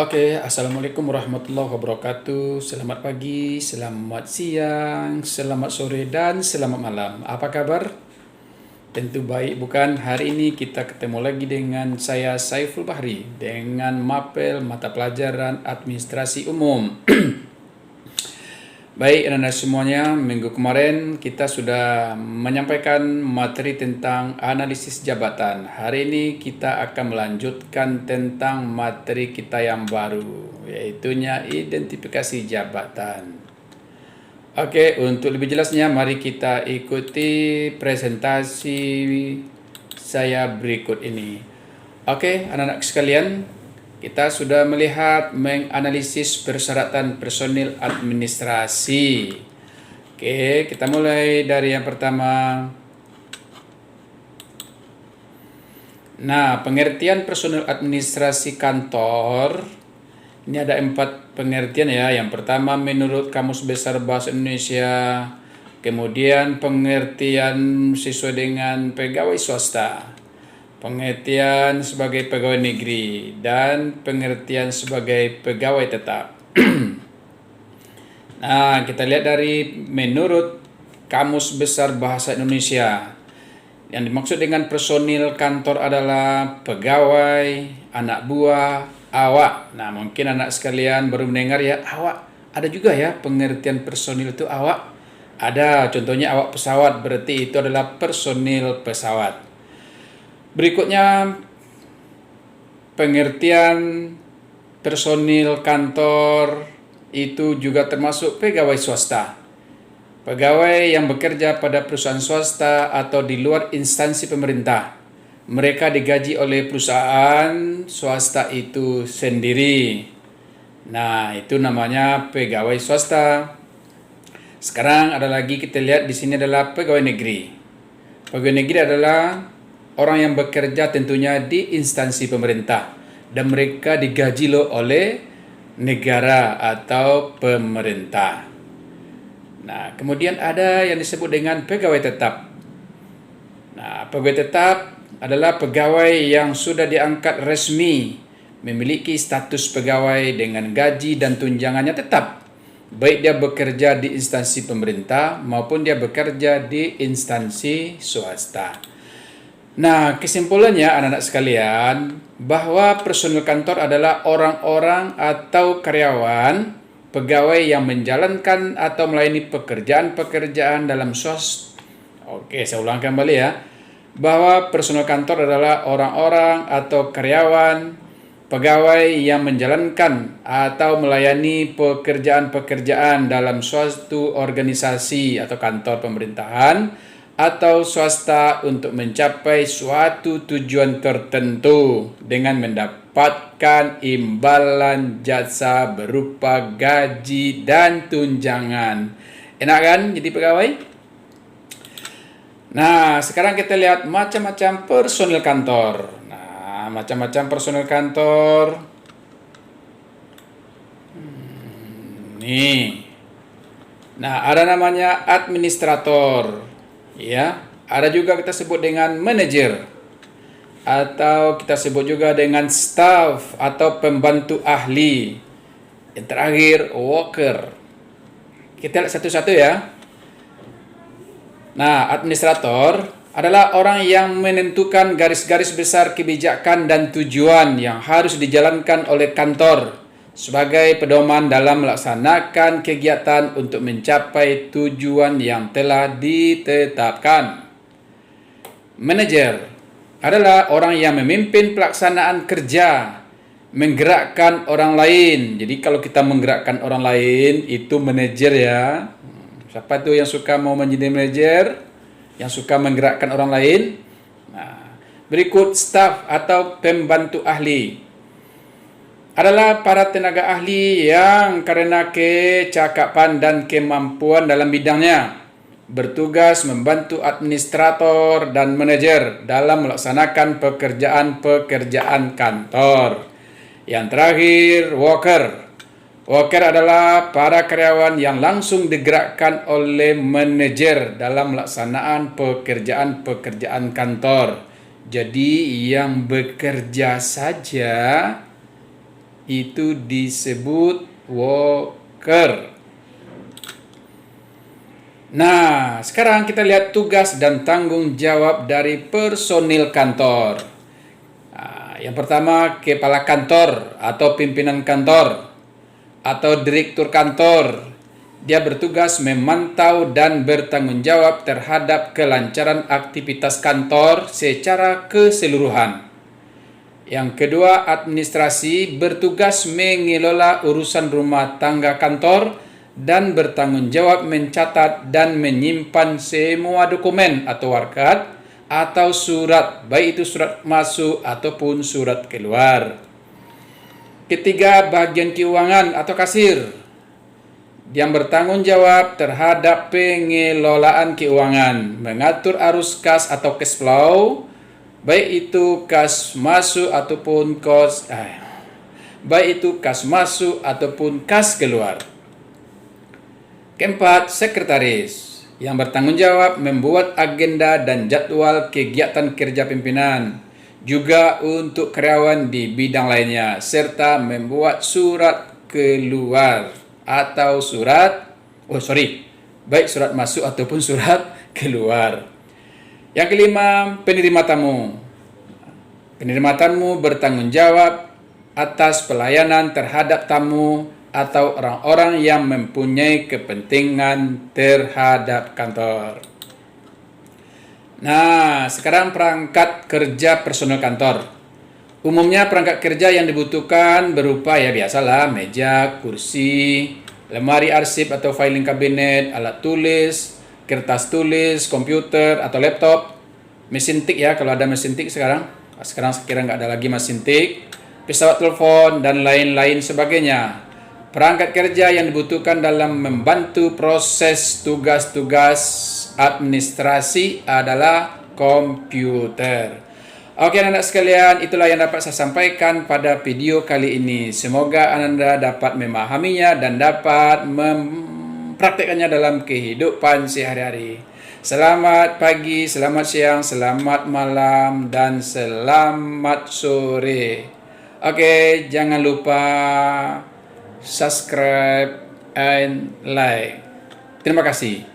Assalamualaikum warahmatullahi wabarakatuh. Selamat pagi, selamat siang, selamat sore, dan selamat malam. Apa kabar? Tentu baik, bukan? Hari ini kita ketemu lagi dengan saya Saiful Bahri dengan mapel mata pelajaran administrasi umum. Baik, anak-anak semuanya, minggu kemarin kita sudah menyampaikan materi tentang analisis jabatan. Hari ini kita akan melanjutkan tentang materi kita yang baru, yaitunya identifikasi jabatan. Untuk lebih jelasnya, mari kita ikuti presentasi saya berikut ini. Anak-anak sekalian, kita sudah melihat menganalisis persyaratan personil administrasi. Kita mulai dari yang pertama. Nah, pengertian personil administrasi kantor. Ini ada 4 pengertian ya. Yang pertama menurut Kamus Besar Bahasa Indonesia. Kemudian pengertian sesuai dengan pegawai swasta. Pengertian sebagai pegawai negeri dan pengertian sebagai pegawai tetap. Nah, kita lihat dari menurut Kamus Besar Bahasa Indonesia. Yang dimaksud dengan personil kantor adalah pegawai, anak buah, awak. Nah, mungkin anak sekalian baru mendengar ya, awak. Ada juga ya pengertian personil itu awak. Ada, contohnya awak pesawat, berarti itu adalah personil pesawat. Berikutnya pengertian personil kantor itu juga termasuk pegawai swasta. Pegawai yang bekerja pada perusahaan swasta atau di luar instansi pemerintah. Mereka digaji oleh perusahaan swasta itu sendiri. Nah, itu namanya pegawai swasta. Sekarang ada lagi kita lihat di sini adalah pegawai negeri. Pegawai negeri adalah orang yang bekerja tentunya di instansi pemerintah dan mereka digaji oleh negara atau pemerintah. Nah, kemudian ada yang disebut dengan pegawai tetap. Nah, pegawai tetap adalah pegawai yang sudah diangkat resmi, memiliki status pegawai dengan gaji dan tunjangannya tetap, baik dia bekerja di instansi pemerintah maupun dia bekerja di instansi swasta. Nah, kesimpulannya anak-anak sekalian, bahwa personil kantor adalah orang-orang atau karyawan, pegawai yang menjalankan atau melayani pekerjaan-pekerjaan dalam saya ulang kembali ya. Bahwa personil kantor adalah orang-orang atau karyawan, pegawai yang menjalankan atau melayani pekerjaan-pekerjaan dalam suatu organisasi atau kantor pemerintahan atau swasta untuk mencapai suatu tujuan tertentu dengan mendapatkan imbalan jasa berupa gaji dan tunjangan. Enak kan jadi pegawai? Nah, sekarang kita lihat macam-macam personil kantor. Nah, macam-macam personil kantor. Nih. Nah, ada namanya administrator. Ya, ada juga kita sebut dengan manajer atau kita sebut juga dengan staff atau pembantu ahli. Yang terakhir worker. Kita lihat satu-satu ya. Nah, administrator adalah orang yang menentukan garis-garis besar kebijakan dan tujuan yang harus dijalankan oleh kantor sebagai pedoman dalam melaksanakan kegiatan untuk mencapai tujuan yang telah ditetapkan. Manajer adalah orang yang memimpin pelaksanaan kerja, menggerakkan orang lain. Jadi kalau kita menggerakkan orang lain, itu manajer ya. Siapa itu yang suka mau menjadi manajer? Yang suka menggerakkan orang lain? Nah, berikut staf atau pembantu ahli. Adalah para tenaga ahli yang karena kecakapan dan kemampuan dalam bidangnya bertugas membantu administrator dan manajer dalam melaksanakan pekerjaan-pekerjaan kantor. Yang terakhir, worker. Worker adalah para karyawan yang langsung digerakkan oleh manajer dalam melaksanaan pekerjaan-pekerjaan kantor. Jadi yang bekerja saja itu disebut worker. Nah, sekarang kita lihat tugas dan tanggung jawab dari personil kantor. Nah, yang pertama, kepala kantor atau pimpinan kantor atau direktur kantor. Dia bertugas memantau dan bertanggung jawab terhadap kelancaran aktivitas kantor secara keseluruhan. Yang kedua, administrasi bertugas mengelola urusan rumah tangga kantor dan bertanggung jawab mencatat dan menyimpan semua dokumen atau warkat atau surat, baik itu surat masuk ataupun surat keluar. Ketiga, bagian keuangan atau kasir yang bertanggung jawab terhadap pengelolaan keuangan, mengatur arus kas atau cash flow, baik itu kas masuk ataupun kas keluar. Keempat, sekretaris yang bertanggung jawab membuat agenda dan jadwal kegiatan kerja pimpinan, juga untuk karyawan di bidang lainnya, serta membuat surat keluar atau baik surat masuk ataupun surat keluar. Yang kelima, penerima tamu. Penerima tamu bertanggung jawab atas pelayanan terhadap tamu atau orang-orang yang mempunyai kepentingan terhadap kantor. Nah, sekarang perangkat kerja personel kantor. Umumnya perangkat kerja yang dibutuhkan berupa biasalah meja, kursi, lemari arsip atau filing kabinet, alat tulis, kertas tulis, komputer atau laptop, mesin tik kalau ada mesin tik sekarang. Sekarang sekira nggak ada lagi mesin tik, pesawat telepon dan lain-lain sebagainya. Perangkat kerja yang dibutuhkan dalam membantu proses tugas-tugas administrasi adalah komputer. Oke anak-anak sekalian, itulah yang dapat saya sampaikan pada video kali ini. Semoga Anda dapat memahaminya dan dapat mempraktikkannya dalam kehidupan sehari-hari. Selamat pagi, selamat siang, selamat malam, dan selamat sore. Oke, jangan lupa subscribe and like. Terima kasih.